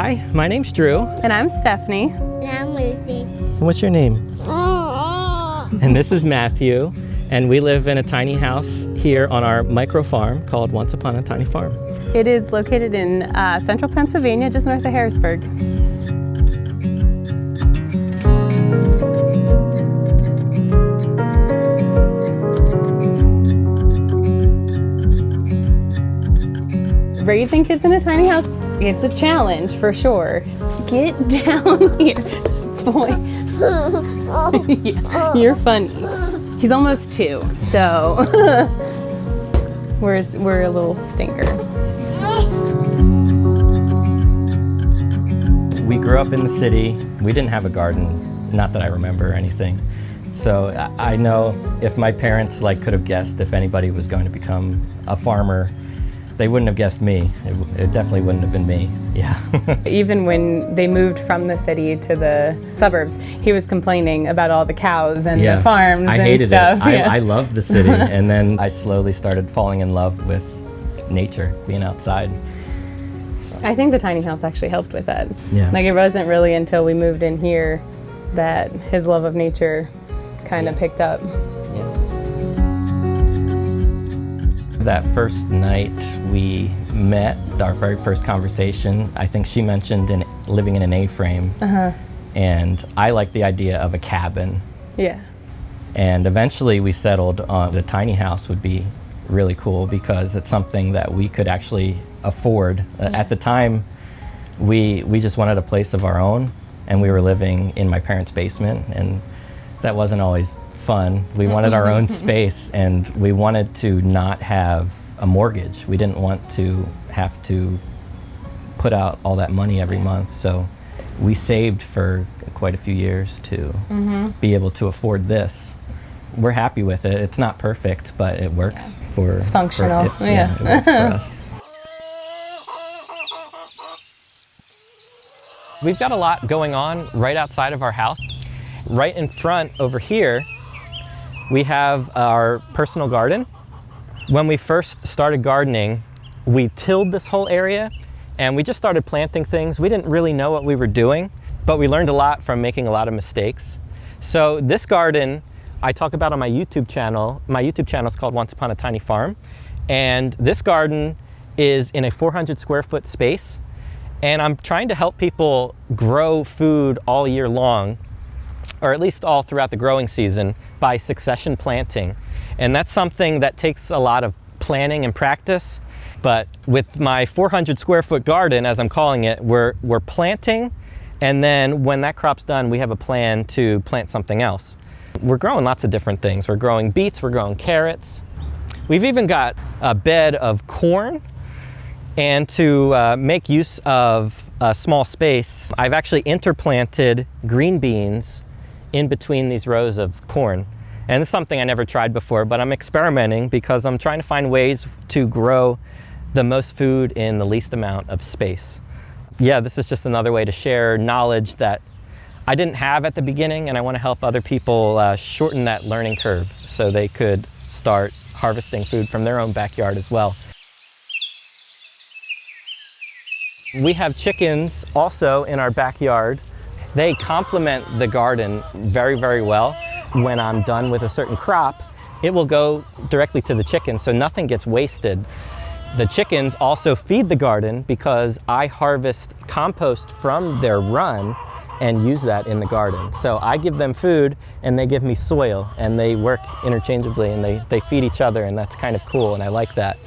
Hi, my name's Drew. And I'm Stephanie. And I'm Lucy. What's your name? And this is Matthew, and we live in a tiny house here on our micro farm called Once Upon a Tiny Farm. It is located in central Pennsylvania, just north of Harrisburg. Raising kids in a tiny house, it's a challenge for sure. Get down here, boy. Yeah, you're funny. He's almost 2, so we're a little stinker. We grew up in the city. We didn't have a garden, not that I remember or anything. So I know if my parents could have guessed if anybody was going to become a farmer, they wouldn't have guessed me. It definitely wouldn't have been me, yeah. Even when they moved from the city to the suburbs, he was complaining about all the cows and the farms I and hated stuff. It. I loved the city, and then I slowly started falling in love with nature, being outside. I think the tiny house actually helped with that. Yeah. It wasn't really until we moved in here that his love of nature kind of picked up. That first night we met, our very first conversation, I think she mentioned living in an A-frame. And I liked the idea of a cabin. Yeah. And eventually we settled on the tiny house would be really cool because it's something that we could actually afford. At the time, we just wanted a place of our own, and we were living in my parents' basement, and that wasn't always fun. We wanted our own space, and we wanted to not have a mortgage. We didn't want to have to put out all that money every month, so we saved for quite a few years to be able to afford this. We're happy with it. It's not perfect, but it works for... It's functional, it works for us. We've got a lot going on right outside of our house. Right in front over here, we have our personal garden. When we first started gardening, we tilled this whole area and we just started planting things. We didn't really know what we were doing, but we learned a lot from making a lot of mistakes. So this garden, I talk about on my YouTube channel. My YouTube channel is called Once Upon a Tiny Farm. And this garden is in a 400 square foot space. And I'm trying to help people grow food all year long, or at least all throughout the growing season, by succession planting. And that's something that takes a lot of planning and practice. But with my 400 square foot garden, as I'm calling it, we're planting, and then when that crop's done, we have a plan to plant something else. We're growing lots of different things. We're growing beets, we're growing carrots. We've even got a bed of corn. And to make use of a small space, I've actually interplanted green beans in between these rows of corn. And it's something I never tried before, but I'm experimenting because I'm trying to find ways to grow the most food in the least amount of space. Yeah, this is just another way to share knowledge that I didn't have at the beginning, and I want to help other people shorten that learning curve so they could start harvesting food from their own backyard as well. We have chickens also in our backyard. They complement the garden very, very well. When I'm done with a certain crop, it will go directly to the chickens, so nothing gets wasted. The chickens also feed the garden because I harvest compost from their run and use that in the garden. So I give them food and they give me soil, and they work interchangeably, and they feed each other, and that's kind of cool, and I like that.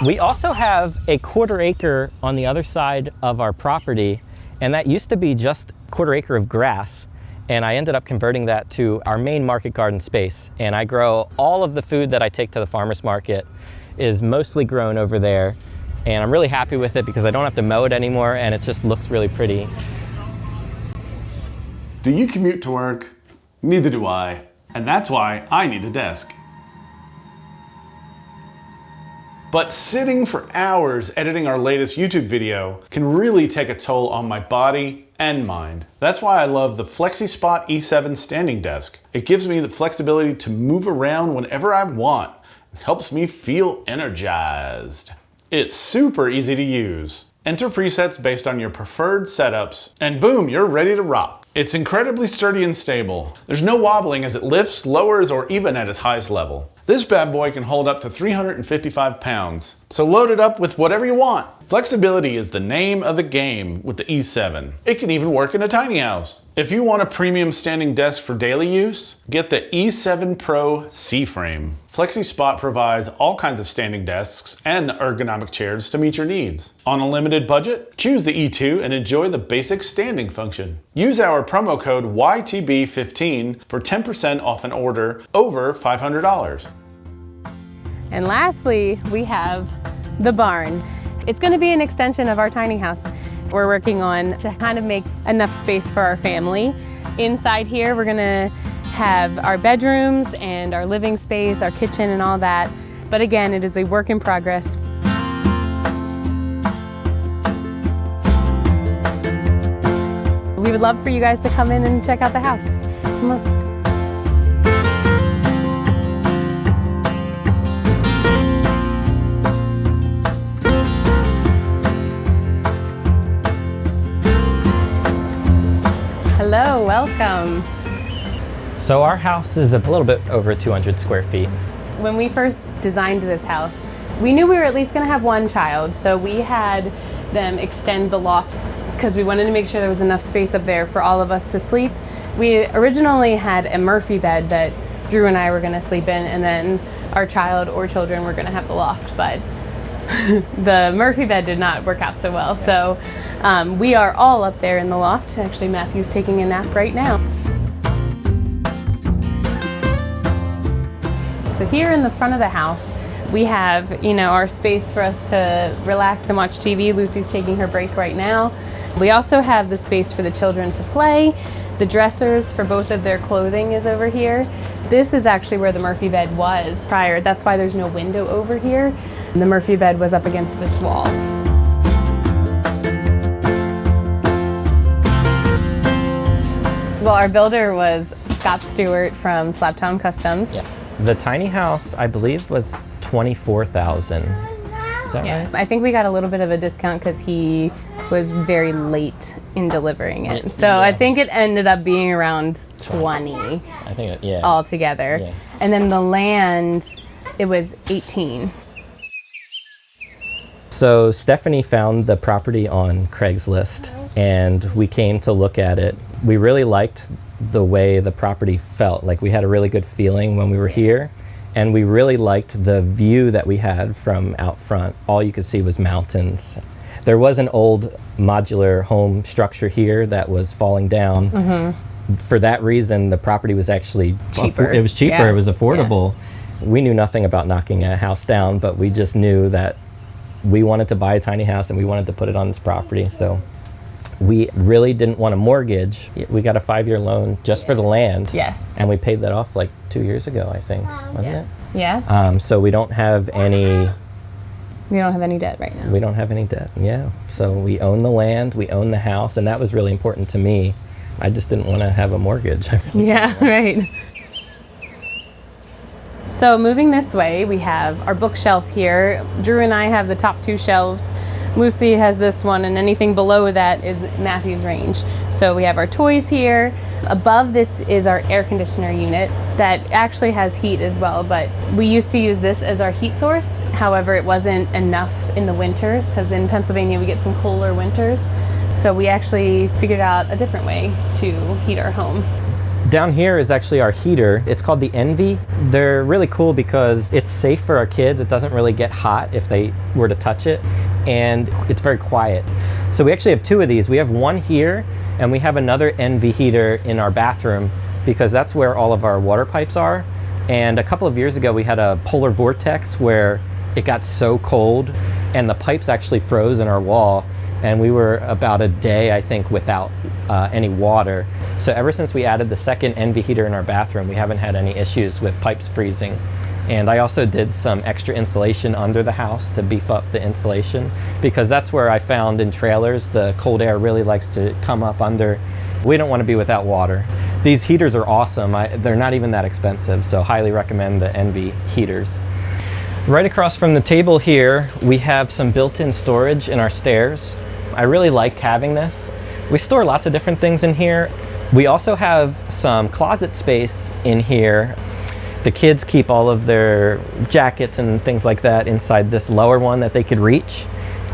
We also have a 1/4 acre on the other side of our property, and that used to be just a 1/4 acre of grass, and I ended up converting that to our main market garden space. And I grow all of the food that I take to the farmer's market is mostly grown over there, and I'm really happy with it because I don't have to mow it anymore, and it just looks really pretty. Do you commute to work? Neither do I, and that's why I need a desk. But sitting for hours editing our latest YouTube video can really take a toll on my body and mind. That's why I love the FlexiSpot E7 standing desk. It gives me the flexibility to move around whenever I want. It helps me feel energized. It's super easy to use. Enter presets based on your preferred setups, and boom, you're ready to rock. It's incredibly sturdy and stable. There's no wobbling as it lifts, lowers, or even at its highest level. This bad boy can hold up to 355 pounds, so load it up with whatever you want. Flexibility is the name of the game with the E7. It can even work in a tiny house. If you want a premium standing desk for daily use, get the E7 Pro C-Frame. FlexiSpot provides all kinds of standing desks and ergonomic chairs to meet your needs. On a limited budget, choose the E2 and enjoy the basic standing function. Use our promo code YTB15 for 10% off an order over $500. And lastly, we have the barn. It's going to be an extension of our tiny house. We're working on to kind of make enough space for our family. Inside here, we're going to have our bedrooms and our living space, our kitchen and all that. But again, it is a work in progress. We would love for you guys to come in and check out the house. Come on. Hello, welcome. So our house is a little bit over 200 square feet. When we first designed this house, we knew we were at least going to have one child, so we had them extend the loft because we wanted to make sure there was enough space up there for all of us to sleep. We originally had a Murphy bed that Drew and I were going to sleep in, and then our child or children were going to have the loft, but the Murphy bed did not work out so well. So we are all up there in the loft. Actually, Matthew's taking a nap right now. So here in the front of the house, we have, our space for us to relax and watch TV. Lucy's taking her break right now. We also have the space for the children to play. The dressers for both of their clothing is over here. This is actually where the Murphy bed was prior. That's why there's no window over here. The Murphy bed was up against this wall. Well, our builder was Scott Stewart from Slabtown Customs. Yeah. The tiny house, I believe, was $24,000. Is that Yes. right? I think we got a little bit of a discount because he was very late in delivering it. So Yeah. I think it ended up being around 20 I think, yeah. altogether. Yeah. And then the land, it was 18. So Stephanie found the property on Craigslist and we came to look at it. We really liked the way the property felt. Like we had a really good feeling when we were here, and we really liked the view that we had from out front. All you could see was mountains. There was an old modular home structure here that was falling down. Mm-hmm. For that reason, the property was actually cheaper. It was cheaper, Yeah. It was affordable. Yeah. We knew nothing about knocking a house down, but we just knew that we wanted to buy a tiny house and we wanted to put it on this property. So we really didn't want a mortgage. We got a 5-year loan just for the land. Yes. And we paid that off like 2 years ago, I think, wasn't it? Yeah. So we don't have any... We don't have any debt right now. We don't have any debt, yeah. So we own the land, we own the house, and that was really important to me. I just didn't want to have a mortgage. Yeah, right. So moving this way, we have our bookshelf here. Drew and I have the top 2 shelves. Lucy has this one, and anything below that is Matthew's range. So we have our toys here. Above this is our air conditioner unit that actually has heat as well, but we used to use this as our heat source. However, it wasn't enough in the winters because in Pennsylvania we get some cooler winters. So we actually figured out a different way to heat our home. Down here is actually our heater. It's called the Envy. They're really cool because it's safe for our kids. It doesn't really get hot if they were to touch it, and it's very quiet. So we actually have 2 of these. We have one here, and we have another Envy heater in our bathroom because that's where all of our water pipes are. And a couple of years ago, we had a polar vortex where it got so cold and the pipes actually froze in our wall. And we were about a day, I think, without any water. So ever since we added the second Envy heater in our bathroom, we haven't had any issues with pipes freezing. And I also did some extra insulation under the house to beef up the insulation, because that's where I found in trailers the cold air really likes to come up under. We don't want to be without water. These heaters are awesome. They're not even that expensive, so highly recommend the Envy heaters. Right across from the table here, we have some built-in storage in our stairs. I really liked having this. We store lots of different things in here. We also have some closet space in here. The kids keep all of their jackets and things like that inside this lower one that they could reach.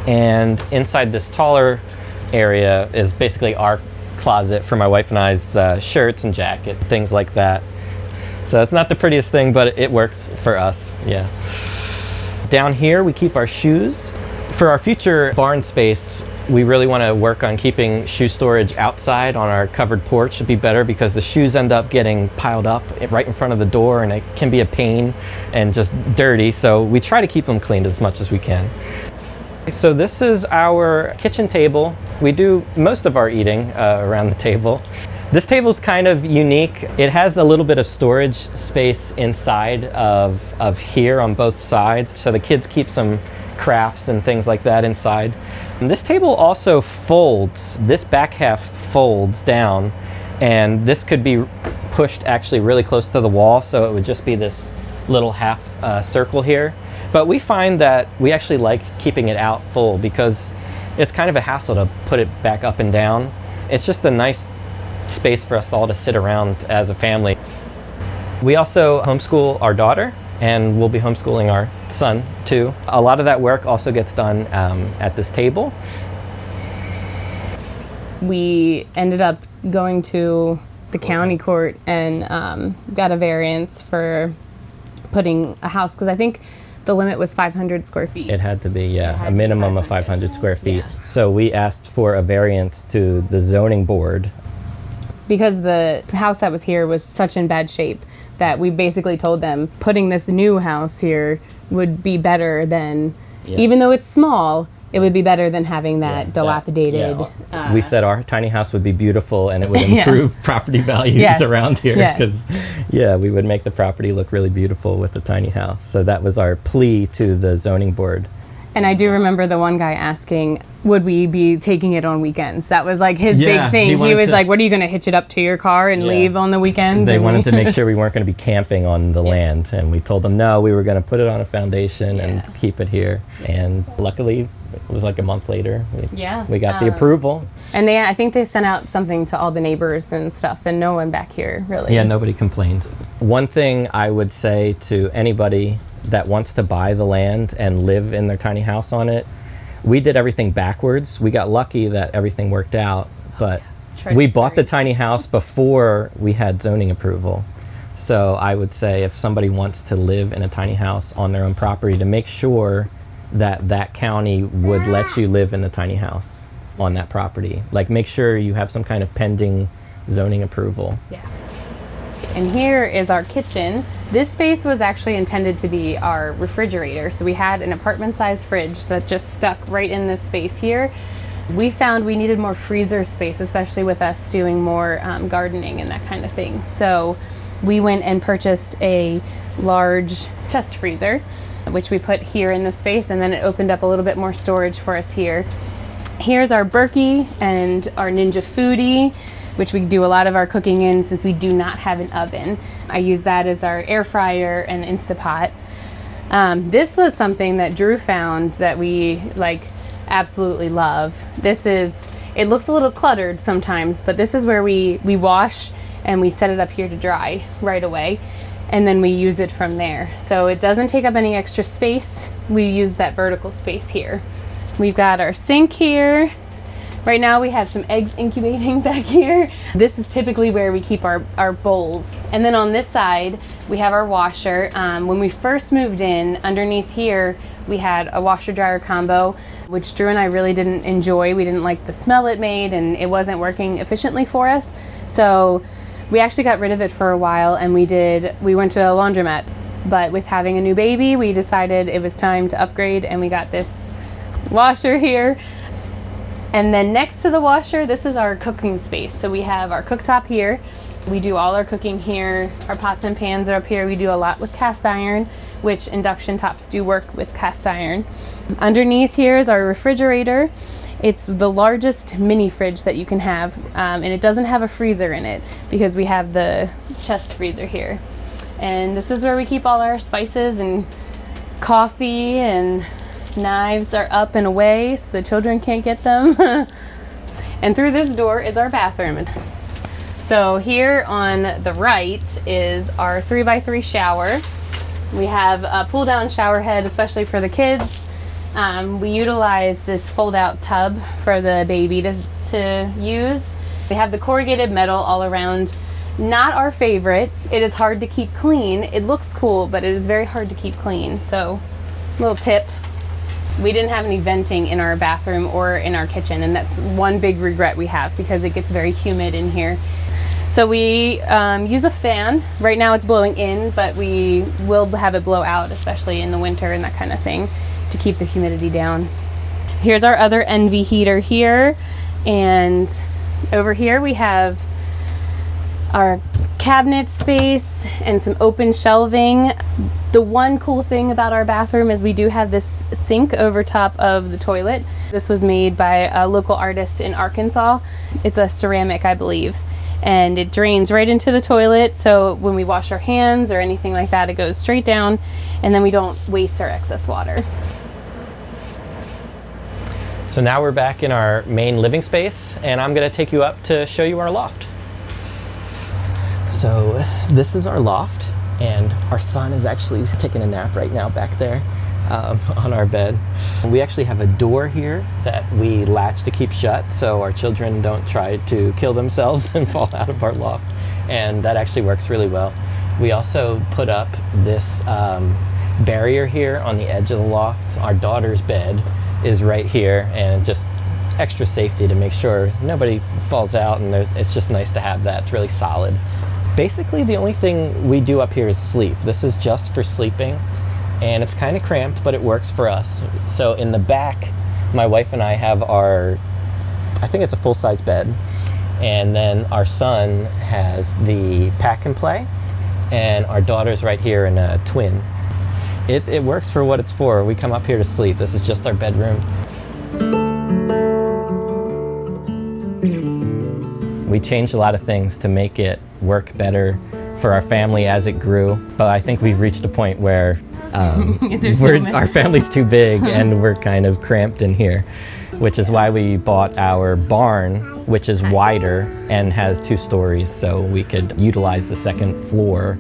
And inside this taller area is basically our closet for my wife and I's shirts and jacket, things like that. So it's not the prettiest thing, but it works for us, yeah. Down here, we keep our shoes. For our future barn space, we really want to work on keeping shoe storage outside on our covered porch. It'd be better because the shoes end up getting piled up right in front of the door, and it can be a pain and just dirty. So we try to keep them cleaned as much as we can. So this is our kitchen table. We do most of our eating around the table. This table's kind of unique. It has a little bit of storage space inside of here on both sides, so the kids keep some crafts and things like that inside. And this table also folds. This back half folds down, and this could be pushed actually really close to the wall, so it would just be this little half circle here. But we find that we actually like keeping it out full because it's kind of a hassle to put it back up and down. It's just a nice space for us all to sit around as a family. We also homeschool our daughter, and we'll be homeschooling our son too. A lot of that work also gets done at this table. We ended up going to the county court and got a variance for putting a house, because I think the limit was 500 square feet. It had to be, yeah, a minimum of 500 square feet. Yeah. So we asked for a variance to the zoning board. Because the house that was here was such in bad shape that we basically told them putting this new house here would be better than, even though it's small, it would be better than having that dilapidated. We said our tiny house would be beautiful and it would improve property values around here. Because, we would make the property look really beautiful with the tiny house. So that was our plea to the zoning board. And I do remember the one guy asking, would we be taking it on weekends? That was like his big thing. He was like, what are you going to hitch it up to your car and leave on the weekends? They wanted to make sure we weren't going to be camping on the land. And we told them, no, we were going to put it on a foundation and keep it here. And luckily, it was like a month later, we got the approval. And I think they sent out something to all the neighbors and stuff, and no one back here really. Yeah, nobody complained. One thing I would say to anybody that wants to buy the land and live in their tiny house on it, we did everything backwards. We got lucky that everything worked out, but we bought the tiny house before we had zoning approval. So I would say if somebody wants to live in a tiny house on their own property, to make sure that that county would let you live in the tiny house on that property. Like, make sure you have some kind of pending zoning approval. Yeah. And here is our kitchen. This space was actually intended to be our refrigerator. So we had an apartment-sized fridge that just stuck right in this space here. We found we needed more freezer space, especially with us doing more gardening and that kind of thing. So we went and purchased a large chest freezer, which we put here in the space, and then it opened up a little bit more storage for us here. Here's our Berkey and our Ninja Foodie, which we do a lot of our cooking in since we do not have an oven. I use that as our air fryer and Instapot. This was something that Drew found that we absolutely love. It looks a little cluttered sometimes, but this is where we wash and we set it up here to dry right away. And then we use it from there. So it doesn't take up any extra space. We use that vertical space here. We've got our sink here. Right now we have some eggs incubating back here. This is typically where we keep our bowls. And then on this side, we have our washer. When we first moved in, underneath here, we had a washer dryer combo, which Drew and I really didn't enjoy. We didn't like the smell it made, and it wasn't working efficiently for us. So we actually got rid of it for a while, and we went to a laundromat. But with having a new baby, we decided it was time to upgrade, and we got this washer here. And then next to the washer, this is our cooking space. So we have our cooktop here. We do all our cooking here. Our pots and pans are up here. We do a lot with cast iron, which induction tops do work with cast iron. Underneath here is our refrigerator. It's the largest mini fridge that you can have, and it doesn't have a freezer in it because we have the chest freezer here. And this is where we keep all our spices and Coffee and knives are up and away so the children can't get them. And through this door is our bathroom. So here on the right is our 3x3 shower. We have a pull down shower head, especially for the kids. We utilize this fold out tub for the baby to use. We have the corrugated metal all around. Not our favorite. It is hard to keep clean. It looks cool, but it is very hard to keep clean. So, little tip. We didn't have any venting in our bathroom or in our kitchen, and that's one big regret we have because it gets very humid in here. So we use a fan. Right now it's blowing in, but we will have it blow out, especially in the winter and that kind of thing, to keep the humidity down. Here's our other NV heater here, and over here we have our cabinet space and some open shelving. The one cool thing about our bathroom is we do have this sink over top of the toilet. This was made by a local artist in Arkansas. It's a ceramic, I believe, and it drains right into the toilet, so when we wash our hands or anything like that, it goes straight down, and then we don't waste our excess water. So now we're back in our main living space, and I'm gonna take you up to show you our loft. So this is our loft, and our son is actually taking a nap right now back there on our bed. We actually have a door here that we latch to keep shut so our children don't try to kill themselves and fall out of our loft, and that actually works really well. We also put up this barrier here on the edge of the loft. Our daughter's bed is right here, and just extra safety to make sure nobody falls out, and it's just nice to have that. It's really solid. Basically, the only thing we do up here is sleep. This is just for sleeping, and it's kind of cramped, but it works for us. So in the back, my wife and I have our, I think it's a full-size bed, and then our son has the pack and play, and our daughter's right here in a twin. It works for what it's for. We come up here to sleep. This is just our bedroom. We changed a lot of things to make it work better for our family as it grew, but I think we've reached a point where our family's too big and we're kind of cramped in here, which is why we bought our barn, which is wider and has 2 stories, so we could utilize the second floor.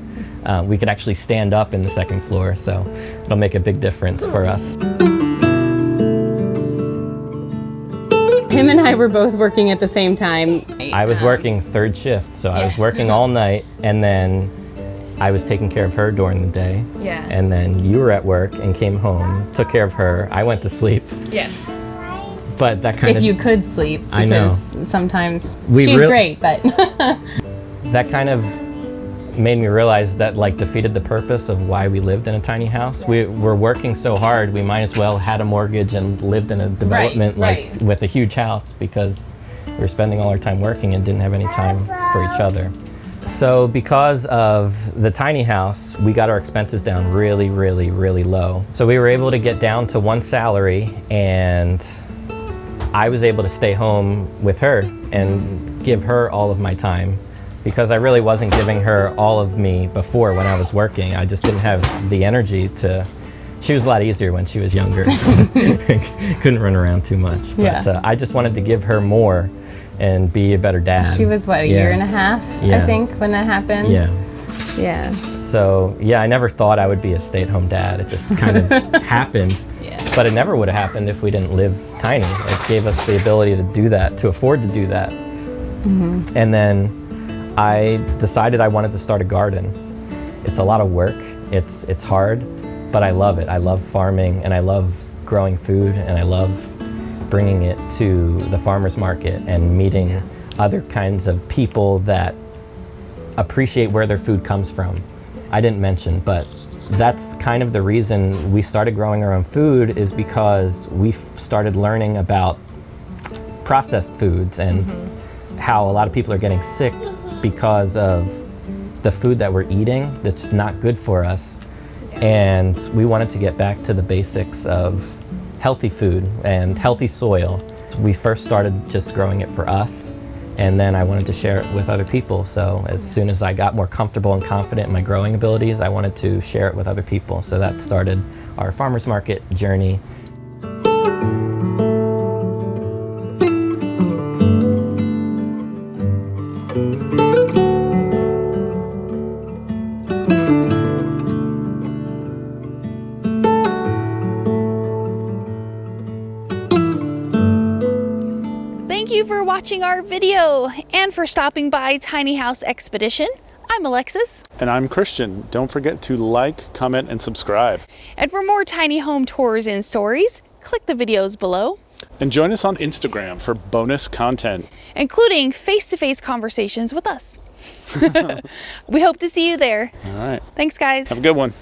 We could actually stand up in the second floor, so it'll make a big difference for us. Him and I were both working at the same time. I was working 3rd shift, so I was working all night, and then I was taking care of her during the day. Yeah. And then you were at work and came home, took care of her. I went to sleep. Yes. But that kind If you could sleep, I know. because sometimes She's great, but that kind of made me realize that defeated the purpose of why we lived in a tiny house. Yes. We were working so hard, we might as well had a mortgage and lived in a development with a huge house, because we were spending all our time working and didn't have any time for each other. So because of the tiny house, we got our expenses down really, really, really low. So we were able to get down to 1 salary, and I was able to stay home with her and give her all of my time, because I really wasn't giving her all of me before when I was working. I just didn't have the energy to. She was a lot easier when she was younger. Couldn't run around too much. But I just wanted to give her more and be a better dad. She was, what, a year and a half, I think, when that happened? Yeah. Yeah. So, yeah, I never thought I would be a stay-at-home dad. It just kind of happened. Yeah. But it never would have happened if we didn't live tiny. It gave us the ability to do that, to afford to do that. Mm-hmm. And then I decided I wanted to start a garden. It's a lot of work, it's hard, but I love it. I love farming, and I love growing food, and I love bringing it to the farmer's market and meeting other kinds of people that appreciate where their food comes from. I didn't mention, but that's kind of the reason we started growing our own food, is because we started learning about processed foods and how a lot of people are getting sick because of the food that we're eating that's not good for us. And we wanted to get back to the basics of healthy food and healthy soil. We first started just growing it for us, and then I wanted to share it with other people. So as soon as I got more comfortable and confident in my growing abilities, I wanted to share it with other people. So that started our farmers market journey. Thank you for watching our video and for stopping by Tiny House Expedition. I'm Alexis. And I'm Christian. Don't forget to like, comment, and subscribe. And for more tiny home tours and stories, click the videos below. And join us on Instagram for bonus content, including face-to-face conversations with us. We hope to see you there. All right. Thanks, guys. Have a good one.